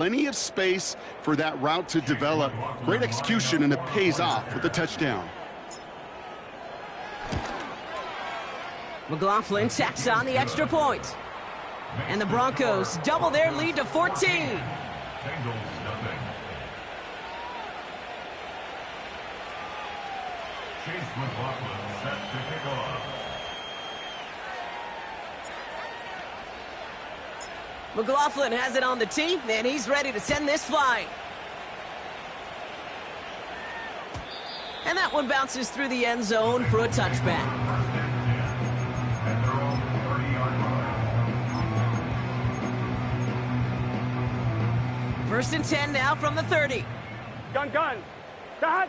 Plenty of space for that route to develop. Great execution, and it pays off with a touchdown. McLaughlin tacks on the extra point. And the Broncos double their lead to 14. Bengals nothing. Chase McLaughlin set to kick off. McLaughlin has it on the tee, and he's ready to send this flying. And that one bounces through the end zone for a touchback. First and 10 now from the 30. Gun. Dot.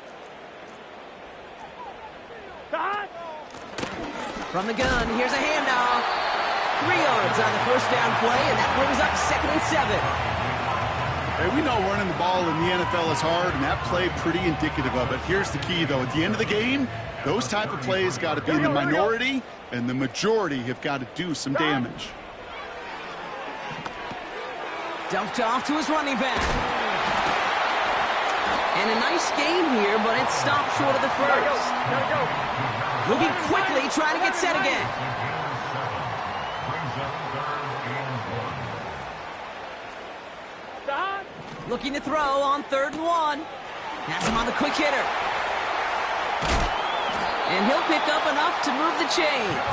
From the gun, here's a handoff. 3 yards on the first down play, and that brings up 2nd and 7. Hey, we know running the ball in the NFL is hard, and that play pretty indicative of it. Here's the key, though. At the end of the game, those type of plays got to be in the minority, and the majority have got to do some damage. Dumped off to his running back. And a nice game here, but it stopped short of the first. Moving quickly, trying to get set again. Looking to throw on 3rd and 1. Has him on the quick hitter. And he'll pick up enough to move the chains.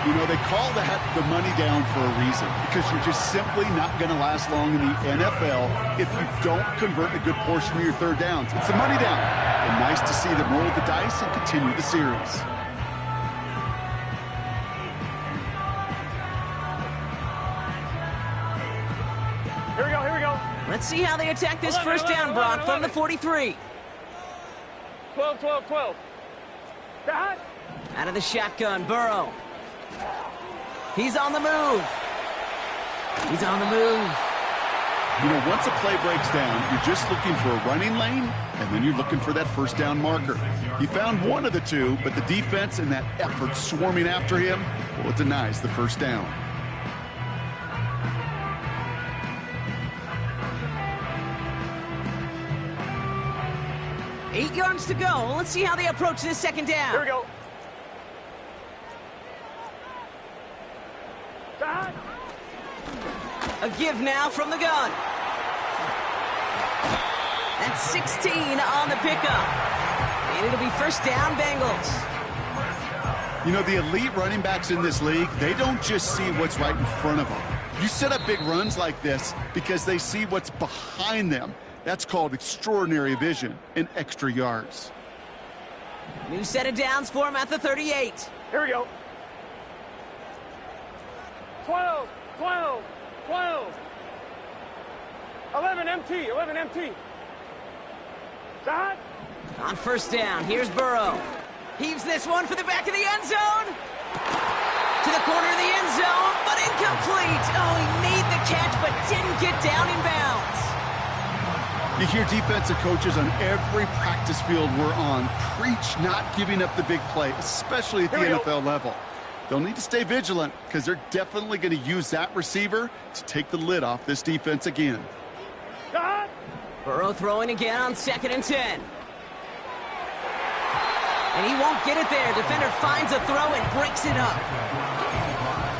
You know, they call that the money down for a reason, because you're just simply not going to last long in the NFL if you don't convert a good portion of your 3rd downs. It's the money down. And nice to see them roll the dice and continue the series. Here we go. Let's see how they attack this first down, Brock, from the 43. 12. Dot. Out of the shotgun, Burrow. He's on the move. You know, once a play breaks down, you're just looking for a running lane, and then you're looking for that first down marker. He found one of the two, but the defense and that effort swarming after him, well, it denies the first down. Eight yards to go. Let's see how they approach this second down. Here we go. Dot. A give now from the gun. That's 16 on the pickup. And it'll be first down, Bengals. You know, the elite running backs in this league, they don't just see what's right in front of them. You set up big runs like this because they see what's behind them. That's called extraordinary vision and extra yards. New set of downs for him at the 38. Here we go. 12. 11 MT. Dot. On first down, here's Burrow. Heaves this one for the back of the end zone. To the corner of the end zone, but incomplete. Oh, he made the catch, but didn't get down in bounds. You hear defensive coaches on every practice field we're on preach not giving up the big play, especially at the NFL level. They'll need to stay vigilant because they're definitely going to use that receiver to take the lid off this defense again. Dot. Burrow throwing again on 2nd and 10. And he won't get it there. Defender finds a throw and breaks it up.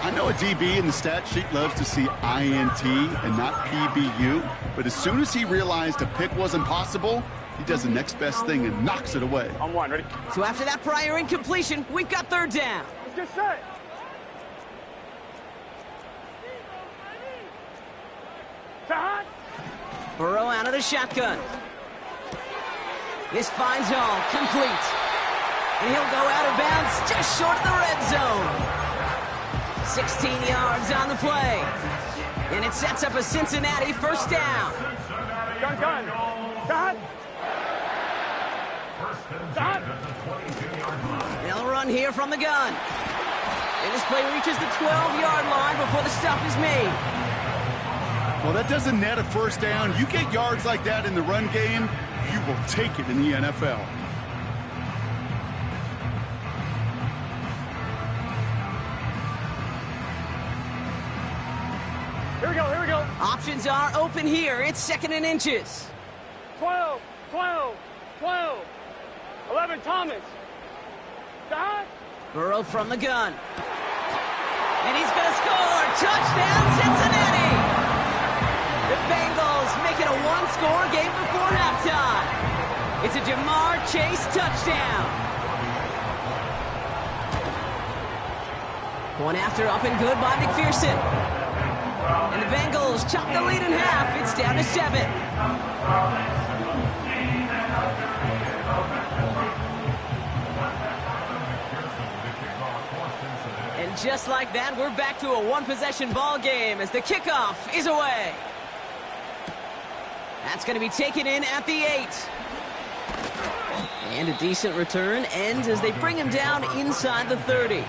I know a DB in the stat sheet loves to see INT and not PBU, but as soon as he realized a pick wasn't possible, he does the next best thing and knocks it away. On 1, ready? So after that prior incompletion, we've got 3rd down. Just set. Dot. Burrow out of the shotgun. This finds home, complete. And he'll go out of bounds just short of the red zone. 16 yards on the play. And it sets up a Cincinnati first down. Gun. Dot. Dot. They'll run here from the gun. And this play reaches the 12-yard line before the stop is made. Well, that doesn't net a first down. You get yards like that in the run game, you will take it in the NFL. Here we go. Options are open here. It's 2nd and inches. 12, 12, 12. 11, Thomas. Dot. Burrow from the gun. And he's going to score. Touchdown, Cincinnati. The Bengals make it a one-score game before halftime. It's a Jamar Chase touchdown. One after up and good by McPherson. And the Bengals chop the lead in half. It's down to 7. And just like that, we're back to a one-possession ball game as the kickoff is away. That's going to be taken in at the 8. And a decent return ends as they bring him down inside the 30.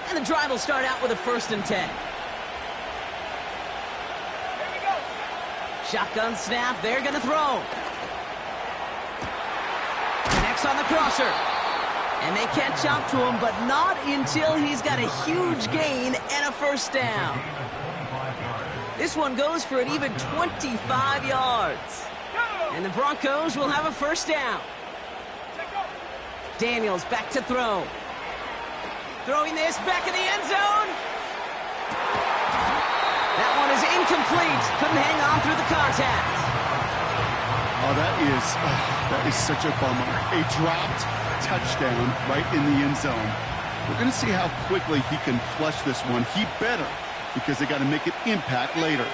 And the drive will start out with a 1st and 10. Shotgun snap, they're going to throw. Connects on the crosser. And they can't jump to him, but not until he's got a huge gain and a 1st down. This one goes for an even 25 yards. And the Broncos will have a 1st down. Daniels back to throw. Throwing this back in the end zone. That one is incomplete. Couldn't hang on through the contact. Oh, that is such a bummer. A dropped touchdown right in the end zone. We're going to see how quickly he can flush this one. He better, because they got to make it impact later.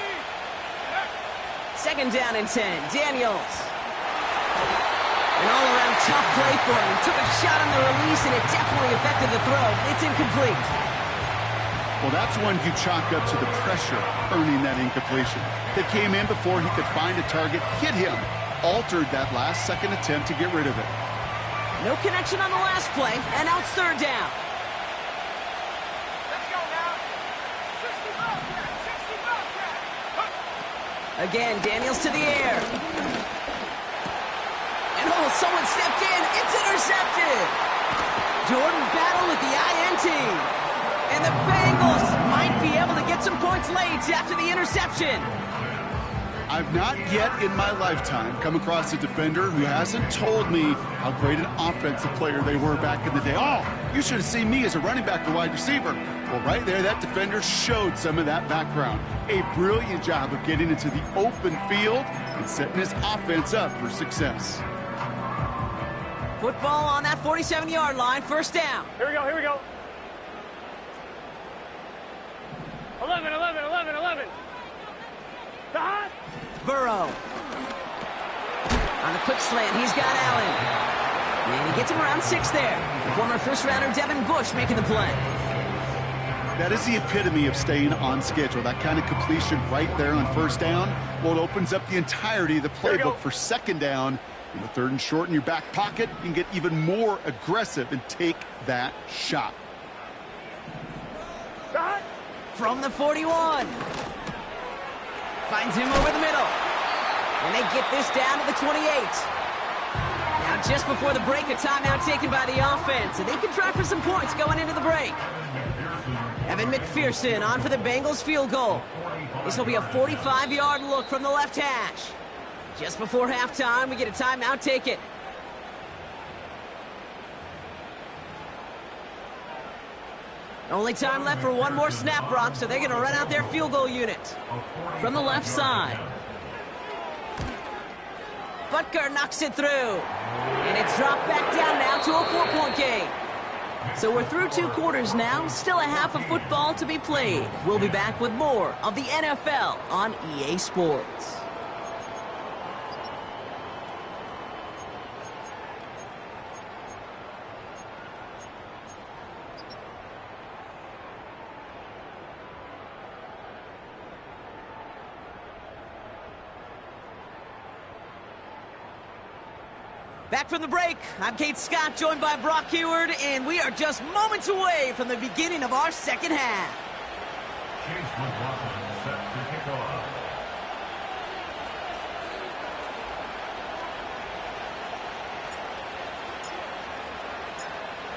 2nd down and 10. Daniels. An all-around tough play for him. He took a shot on the release, and it definitely affected the throw. It's incomplete. Well, that's one you chalk up to the pressure earning that incompletion. They came in before he could find a target, hit him, altered that last-second attempt to get rid of it. No connection on the last play, and now it's 3rd down. Let's go now. 60 Bobcat. Again, Daniels to the air. And someone stepped in. It's intercepted. Jordan Battle with the INT. And the Bengals might be able to get some points late after the interception. I've not yet in my lifetime come across a defender who hasn't told me how great an offensive player they were back in the day. Oh, you should have seen me as a running back or wide receiver. Well, right there, that defender showed some of that background. A brilliant job of getting into the open field and setting his offense up for success. Football on that 47-yard line, 1st down. Here we go, here we go. 11, 11, 11, 11. Dot. Burrow. On the quick slant, he's got Allen. And he gets him around 6 there. The former first-rounder Devin Bush making the play. That is the epitome of staying on schedule. That kind of completion right there on 1st down. Well, it opens up the entirety of the playbook for 2nd down. In the 3rd and short in your back pocket, you can get even more aggressive and take that shot. Dot. From the 41. Finds him over the middle. And they get this down to the 28. Now just before the break, a timeout taken by the offense. And they can try for some points going into the break. Evan McPherson on for the Bengals field goal. This will be a 45-yard look from the left hash. Just before halftime, we get a timeout taken. Only time left for one more snap, Brock, so they're going to run out their field goal unit. From the left side. Butker knocks it through. And it's dropped back down now to a 4-point game. So we're through 2 quarters now. Still a half of football to be played. We'll be back with more of the NFL on EA Sports. Back from the break, I'm Kate Scott, joined by Brock Heward, and we are just moments away from the beginning of our 2nd half. Chase McLaughlin set to kick off.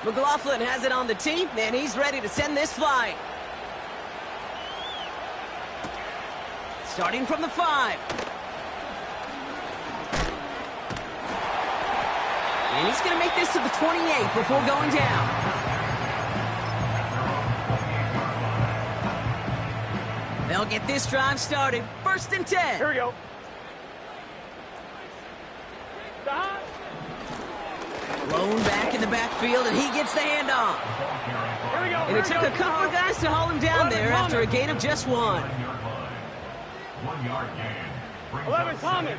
McLaughlin has it on the tee, and he's ready to send this flying. Starting from the 5. And he's going to make this to the 28 before going down. They'll get this drive started. 1st and 10. Here we go. Lone back in the backfield, and he gets the handoff. Here we go. And it took a couple of guys to haul him down there after a gain of just 1. 1 yard gain. 11 Thomas.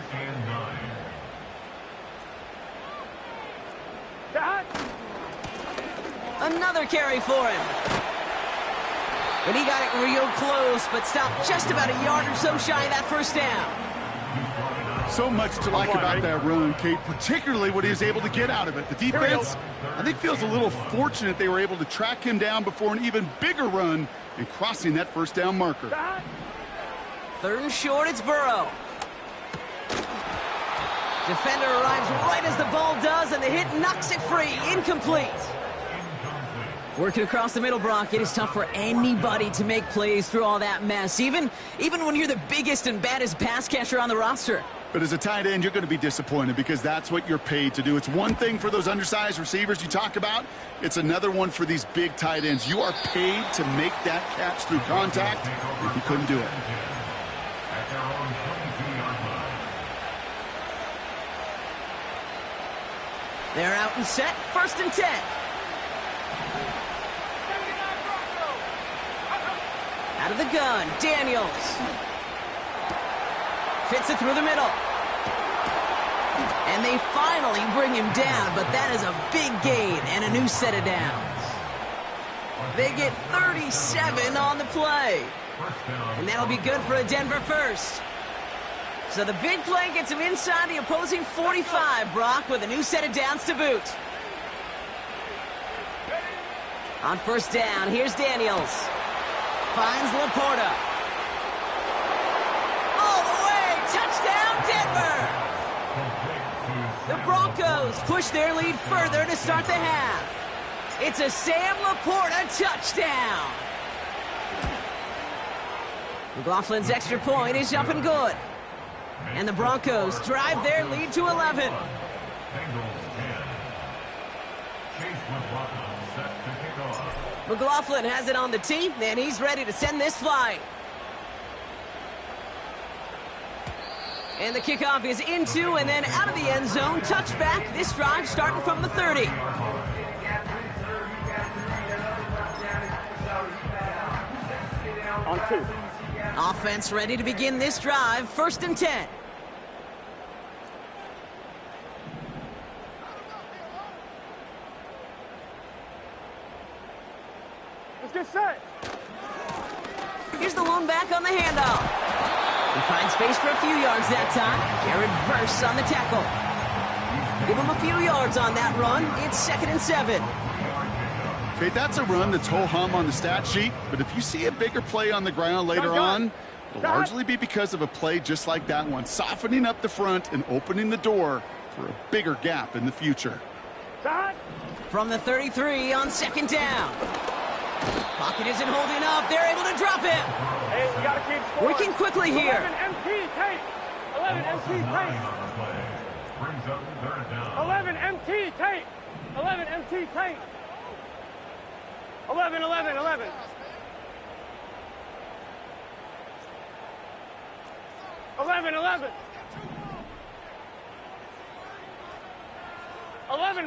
Another carry for him. And he got it real close, but stopped just about a yard or so shy of that 1st down. So much to like about that run, Kate, particularly what he was able to get out of it. The defense, I think, feels a little fortunate they were able to track him down before an even bigger run and crossing that 1st down marker. 3rd and short, it's Burrow. Defender arrives right as the ball does, and the hit knocks it free. Incomplete. Working across the middle, Brock, it is tough for anybody to make plays through all that mess, even when you're the biggest and baddest pass catcher on the roster. But as a tight end, you're going to be disappointed because that's what you're paid to do. It's one thing for those undersized receivers you talk about. It's another one for these big tight ends. You are paid to make that catch through contact, and you couldn't do it. At their own 22-yard line. They're out and set. 1st and 10. Out of the gun, Daniels. Fits it through the middle. And they finally bring him down, but that is a big gain and a new set of downs. They get 37 on the play. And that'll be good for a Denver 1st. So the big play gets him inside the opposing 45, Brock, with a new set of downs to boot. On 1st down, here's Daniels. Finds Laporta. All the way, touchdown Denver! The Broncos push their lead further to start the half. It's a Sam Laporta touchdown. McLaughlin's extra point is up and good. And the Broncos drive their lead to 11. Bengals 10. Chase McLaughlin set to kick off. McLaughlin has it on the tee, and he's ready to send this flying. And the kickoff is into and then out of the end zone. Touchback, this drive starting from the 30. On 2. Offense ready to begin this drive. 1st and 10. Let's get set. Here's the lone back on the handoff. He finds space for a few yards that time. Jared Verse on the tackle. Give him a few yards on that run. It's 2nd and 7. Okay, that's a run that's ho-hum on the stat sheet, but if you see a bigger play on the ground later on, it'll largely be because of a play just like that one, softening up the front and opening the door for a bigger gap in the future. From the 33 on 2nd down. Pocket isn't holding up. They're able to drop him. Hey, we gotta keep scoring. Working quickly here. 11 MT tape. 11 MT tape. Brings up 3rd down. 11 MT tape. 11 MT tape. 11. 11. 11.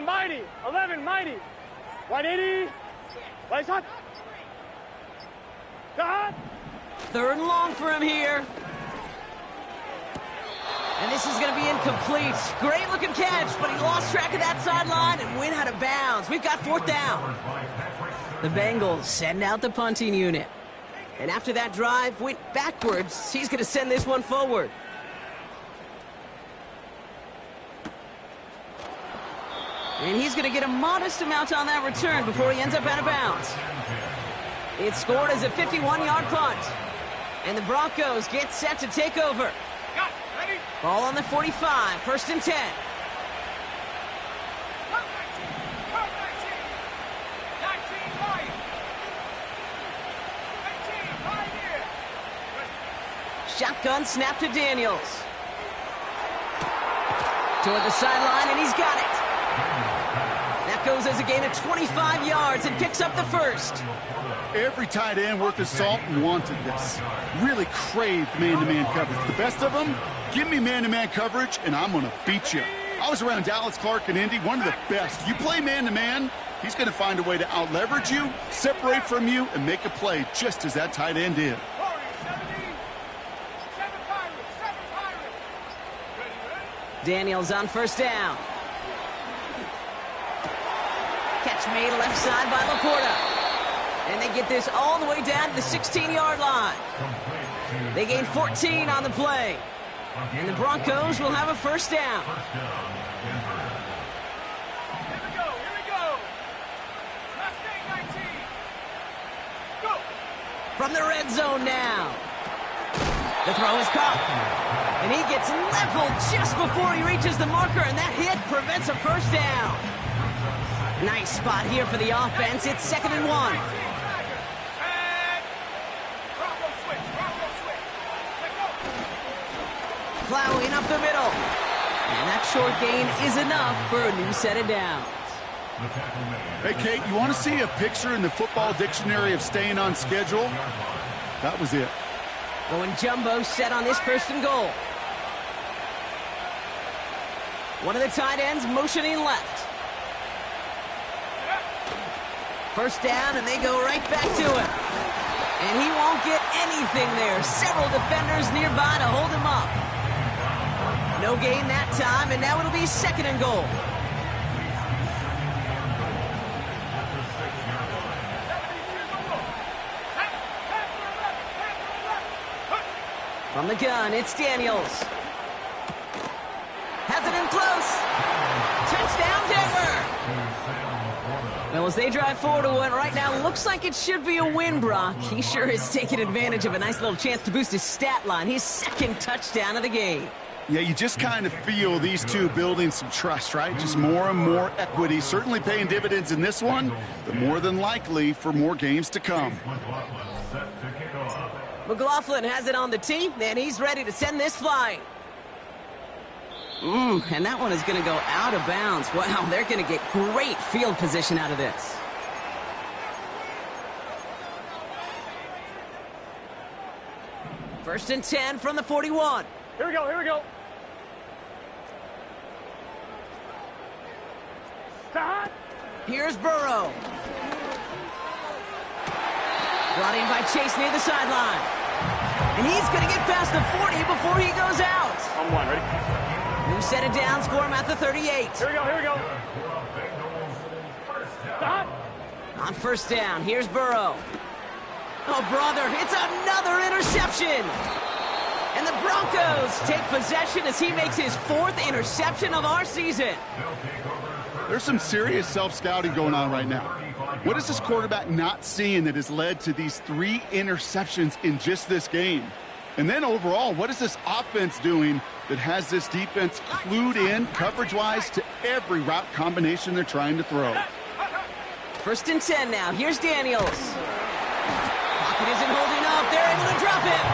Mighty. 11 mighty. 180. Lights hot. God. 3rd and long for him here. And this is going to be incomplete. Great looking catch, but he lost track of that sideline and went out of bounds. We've got 4th down. The Bengals send out the punting unit. And after that drive went backwards, he's going to send this one forward. And he's going to get a modest amount on that return before he ends up out of bounds. It's scored as a 51-yard punt. And the Broncos get set to take over. Ball on the 45, 1st and 10. Shotgun snap to Daniels. Toward the sideline, and he's got it. That goes as a gain of 25 yards and picks up the first. Every tight end worth his salt wanted this. Really craved man-to-man coverage. The best of them, give me man-to-man coverage, and I'm going to beat you. I was around Dallas Clark and Indy, one of the best. You play man-to-man, he's going to find a way to out-leverage you, separate from you, and make a play just as that tight end did. Daniels on first down. Catch made left side by Laporta. And they get this all the way down to the 16-yard line. They gain 14 on the play. And the Broncos will have a first down. Here we go. Last day 19. Go. From the red zone now. The throw is caught. And he gets leveled just before he reaches the marker, and that hit prevents a first down. Nice spot here for the offense. It's 2nd and 1. Plowing up the middle. And that short gain is enough for a new set of downs. Hey, Kate, you want to see a picture in the football dictionary of staying on schedule? That was it. Going jumbo set on this 1st and goal. One of the tight ends motioning left. First down, and they go right back to him. And he won't get anything there. Several defenders nearby to hold him up. No gain that time, and now it'll be 2nd and goal. From the gun, it's Daniels. Has it in close. Touchdown, Denver. Well, as they drive forward to one right now, looks like it should be a win, Brock. He sure is taking advantage of a nice little chance to boost his stat line. His 2nd touchdown of the game. Yeah, you just kind of feel these two building some trust, right? Just more and more equity. Certainly paying dividends in this one, but more than likely for more games to come. McLaughlin has it on the tee, and he's ready to send this flying. And that one is going to go out of bounds. Wow, they're going to get great field position out of this. First and 10 from the 41. Here we go. Stop. Here's Burrow. Brought in by Chase near the sideline. And he's going to get past the 40 before he goes out. On one, ready? New set of downs for him at the 38. Here we go. Stop. On first down, here's Burrow. Oh, brother, it's another interception. And the Broncos take possession as he makes his 4th interception of our season. There's some serious self-scouting going on right now. What is this quarterback not seeing that has led to these 3 interceptions in just this game? And then overall, what is this offense doing that has this defense clued in coverage-wise to every route combination they're trying to throw? First and 10 now. Here's Daniels. Pocket isn't holding up. They're able to drop it.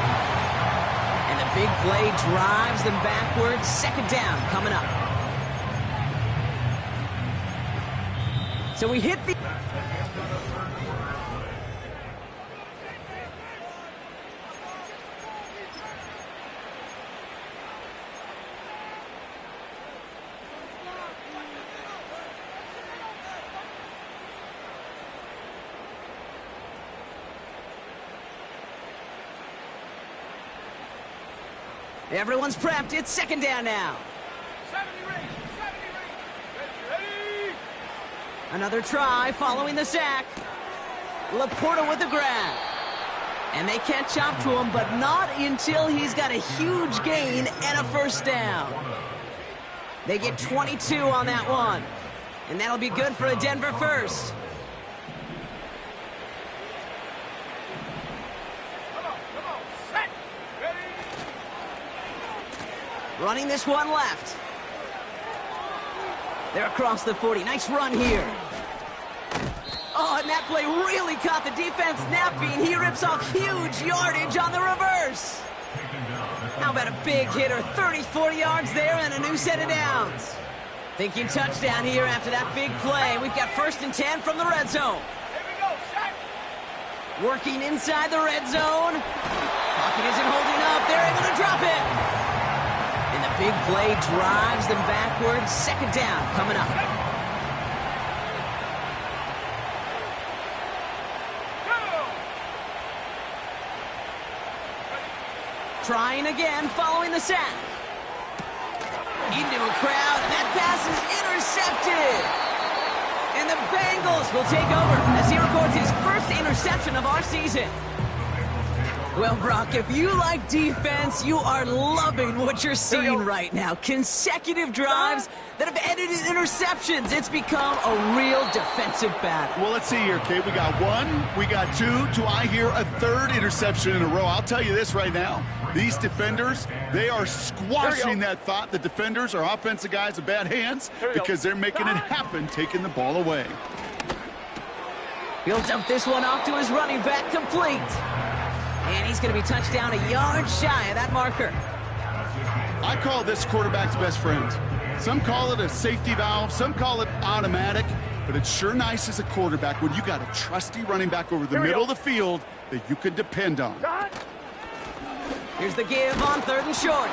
And the big play drives them backwards. 2nd down coming up. So we hit the... Everyone's prepped. It's 2nd down now. 70 ready. Another try following the sack. Laporta with the grab. And they can't chop to him, but not until he's got a huge gain and a first down. They get 22 on that one. And that'll be good for a Denver first. Set. Ready. Running this one left. They're across the 40. Nice run here. Oh, and that play really caught the defense napping. He rips off huge yardage on the reverse. How about a big hitter, 30, 40 yards there and a new set of downs. Thinking touchdown here after that big play. We've got 1st and 10 from the red zone. Here we go, set. Working inside the red zone. Pocket isn't holding up. They're able to drop it. And the big play drives them backwards. 2nd down coming up. Trying again, following the sack. Into a crowd, and that pass is intercepted. And the Bengals will take over as he records his 1st interception of our season. Well, Brock, if you like defense, you are loving what you're seeing right now. Consecutive drives that have ended in interceptions. It's become a real defensive battle. Well, let's see here, Kate. We got 1, we got 2. Do I hear a 3rd interception in a row? I'll tell you this right now. These defenders, they are squashing that thought. The defenders are offensive guys with bad hands because they're making it happen, taking the ball away. He'll dump this one off to his running back, complete. And he's going to be touchdown a yard shy of that marker. I call this quarterback's best friend. Some call it a safety valve, some call it automatic, but it's sure nice as a quarterback when you got a trusty running back over the middle of the field that you can depend on. Here's the give on 3rd and short.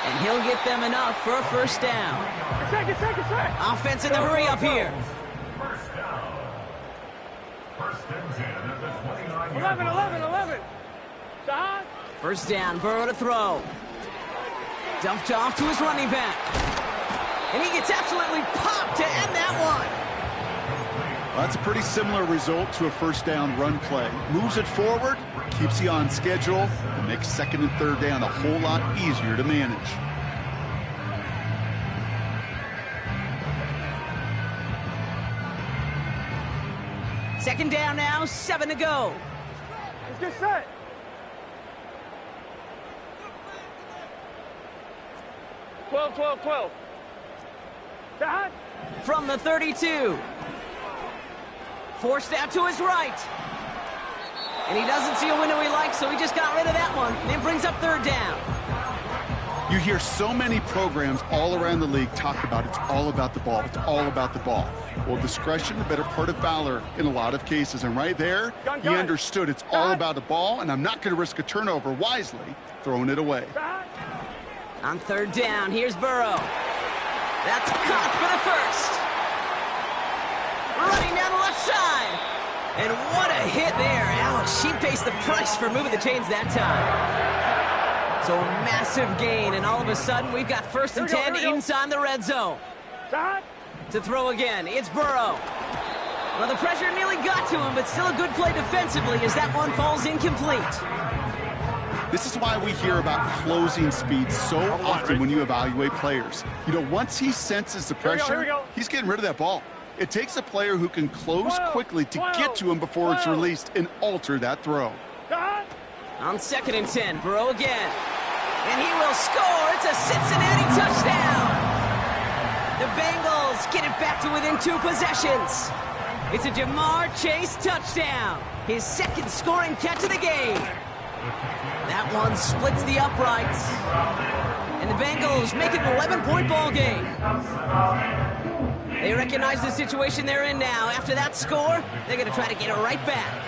And he'll get them enough for a 1st down. Second. Offense in the hurry up here. 11. Shot. 1st down, Burrow to throw. Dumped off to his running back. And he gets absolutely popped to end that one. Well, that's a pretty similar result to a 1st down run play. Moves it forward, keeps you on schedule, and makes 2nd and 3rd down a whole lot easier to manage. Second down now, 7 to go. Let's get set. Twelve. Shot. From the 32. Forced out to his right. And he doesn't see a window he likes, so he just got rid of that one. Then brings up 3rd down. You hear so many programs all around the league talk about it's all about the ball. It's all about the ball. Well, discretion, the better part of valor in a lot of cases. And right there, he understood it's all about the ball, and I'm not going to risk a turnover wisely, throwing it away. On 3rd down, here's Burrow. That's caught for the 1st. Running down the left side. And what a hit there. Ouch, she pays the price for moving the chains that time. So a massive gain, and all of a sudden, we've got 1st and 10 inside the red zone. Shot. To throw again, it's Burrow. Well, the pressure nearly got to him, but still a good play defensively as that one falls incomplete. This is why we hear about closing speed so often when you evaluate players. You know, once he senses the pressure, he's getting rid of that ball. It takes a player who can close quickly to get to him before it's released and alter that throw. Shot. On 2nd and 10, Burrow again. And he will score. It's a Cincinnati touchdown. The Bengals get it back to within 2 possessions. It's a Jamar Chase touchdown. His 2nd scoring catch of the game. That one splits the uprights. And the Bengals make it an 11-point ball game. They recognize the situation they're in now. After that score, they're going to try to get it right back.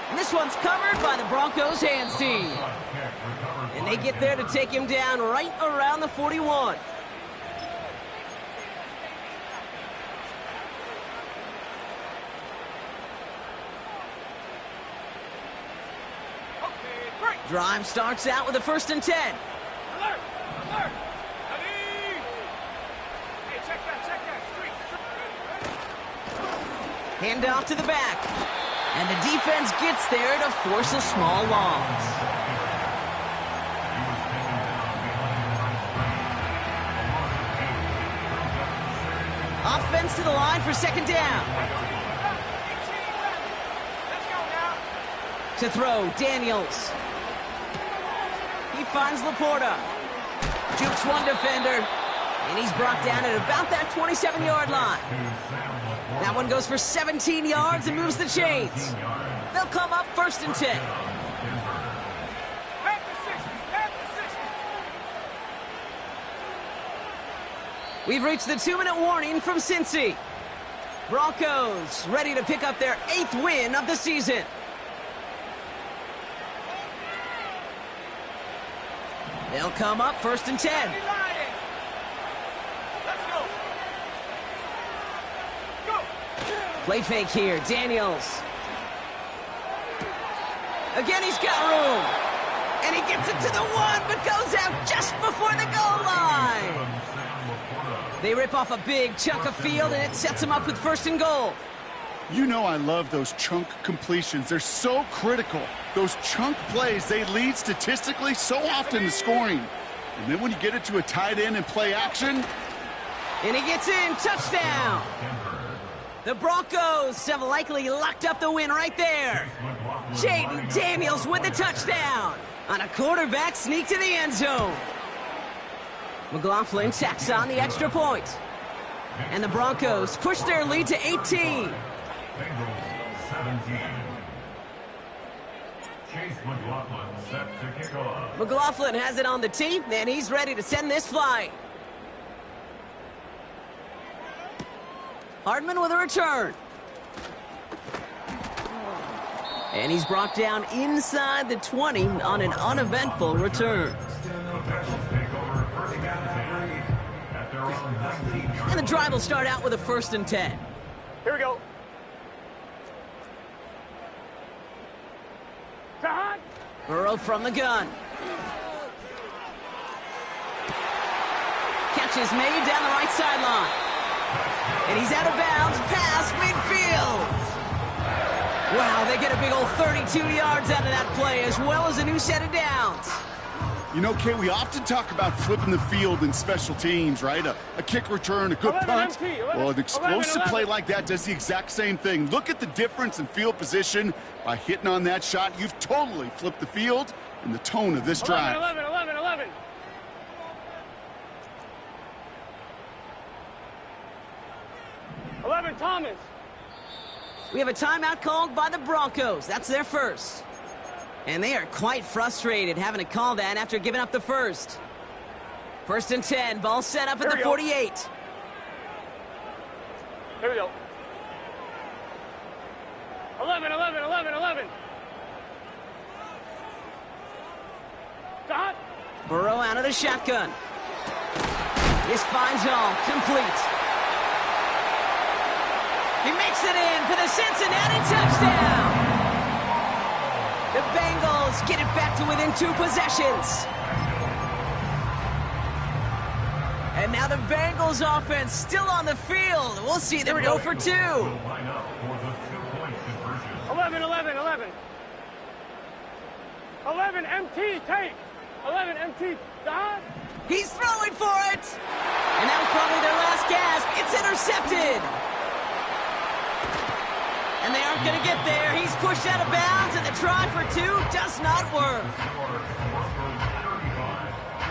And this one's covered by the Broncos hands team. And they get there to take him down right around the 41. Drive starts out with a 1st and 10. Alert! Ready! Hey, check that. Street. Hand off to the back. And the defense gets there to force a small loss. Offense to the line for 2nd down. Let's go now. To throw, Daniels. He finds Laporta. Jukes one defender. And he's brought down at about that 27-yard line. That one goes for 17 yards and moves the chains. They'll come up 1st and 10. Half the 60, half the 60. We've reached the 2-minute warning from Cincy. Broncos ready to pick up their 8th win of the season. They'll come up 1st and 10. Let's go. Go. Play fake here, Daniels. Again, he's got room. And he gets it to the 1, but goes out just before the goal line. They rip off a big chunk of field, and it sets them up with 1st and goal. You know I love those chunk completions. They're so critical. Those chunk plays, they lead statistically so often to scoring. And then when you get it to a tight end and play action. And he gets in, touchdown. The Broncos have likely locked up the win right there. Jaden Daniels with the touchdown on a quarterback sneak to the end zone. McLaughlin tacks on the extra point. And the Broncos push their lead to 18. Bengals 17. Chase McLaughlin set to kick off. McLaughlin has it on the tee, and he's ready to send this flying. Hardman with a return. And he's brought down inside the 20 on an uneventful return. And the drive will start out with a 1st and 10. Here we go. Sahan. Burrow from the gun. Catch is made down the right sideline. And he's out of bounds past midfield. Wow, they get a big old 32 yards out of that play, as well as a new set of downs. You know, Kate, we often talk about flipping the field in special teams, right? A kick return, a good 11 punt. MT, 11, Well, an explosive 11. play like that does the exact same thing. Look at the difference in field position. By hitting on that shot, you've totally flipped the field and the tone of this drive. 11. 11, Thomas. We have a timeout called by the Broncos. That's their first. And they are quite frustrated having to call that after giving up the first. 1st and 10, ball set up at the 48. Here we go. 11. Sahan. Burrow out of the shotgun. This finds all, complete. He makes it in for the Cincinnati touchdown. The Bengals get it back to within 2 possessions. And now the Bengals offense still on the field. We'll see them go for 2. 11. 11, MT, take. 11, MT, Sahan. He's throwing for it. And that was probably their last gasp. It's intercepted. And they aren't going to get there. He's pushed out of bounds, and the try for 2 does not work.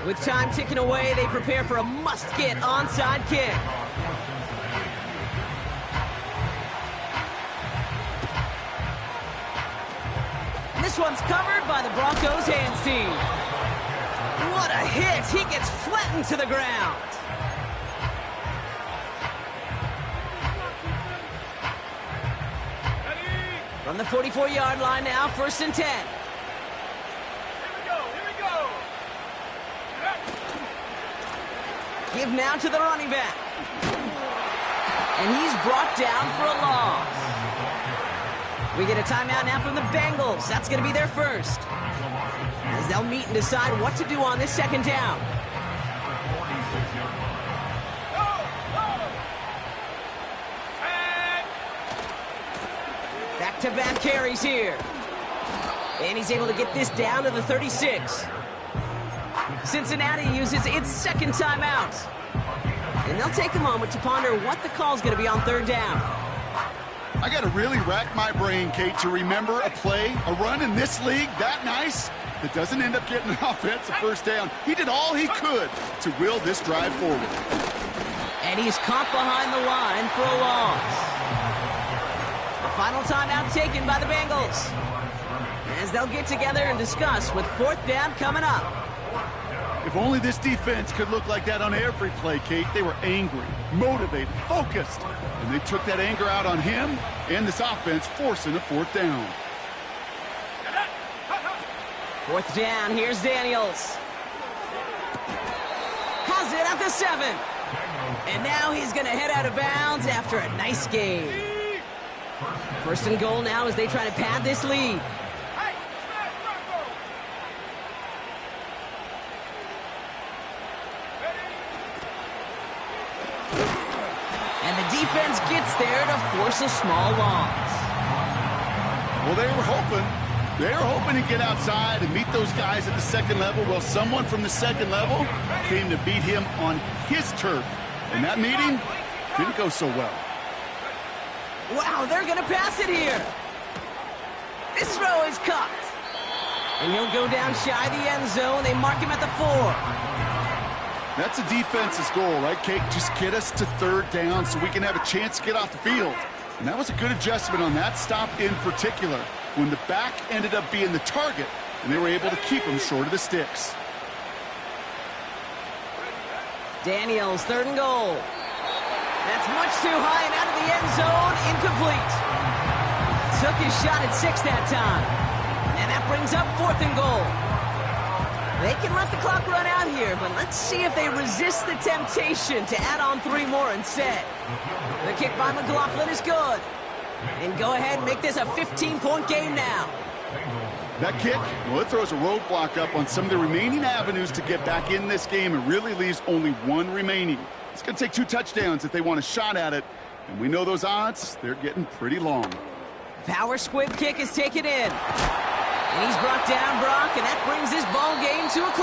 With time ticking away, they prepare for a must-get onside kick. This one's covered by the Broncos hands team. What a hit! He gets flattened to the ground. From the 44-yard line now, 1st and 10. Here we go. Give now to the running back. And he's brought down for a loss. We get a timeout now from the Bengals. That's going to be their first. As they'll meet and decide what to do on this 2nd down. Back-to-back carries here. And he's able to get this down to the 36. Cincinnati uses its 2nd timeout. And they'll take a moment to ponder what the call is going to be on 3rd down. I got to really rack my brain, Kate, to remember a play, a run in this league that nice that doesn't end up getting an offensive 1st down. He did all he could to will this drive forward. And he's caught behind the line for a loss. Final timeout taken by the Bengals, as they'll get together and discuss with 4th down coming up. If only this defense could look like that on every play, Kate. They were angry, motivated, focused, and they took that anger out on him and this offense, forcing a 4th down. 4th down, here's Daniels. Has it at the 7. And now he's going to head out of bounds after a nice game. 1st and goal now as they try to pad this lead. And the defense gets there to force a small loss. Well, they were hoping to get outside and meet those guys at the 2nd level. Well, someone from the 2nd level came to beat him on his turf. And that meeting didn't go so well. Wow, they're going to pass it here. This throw is caught. And he'll go down shy of the end zone. They mark him at the 4. That's a defense's goal, right, Kate? Just get us to 3rd down so we can have a chance to get off the field. And that was a good adjustment on that stop in particular, when the back ended up being the target, and they were able to keep him short of the sticks. Daniels, 3rd and goal. That's much too high and out of the end zone. Incomplete. Took his shot at 6 that time. And that brings up 4th and goal. They can let the clock run out here, but let's see if they resist the temptation to add on 3 more instead. The kick by McLaughlin is good. And go ahead and make this a 15-point game now. That kick, well, it throws a roadblock up on some of the remaining avenues to get back in this game and really leaves only 1 remaining. It's going to take 2 touchdowns if they want a shot at it. And we know those odds, they're getting pretty long. Power squib kick is taken in. And he's brought down, Brock, and that brings this ball game to a close.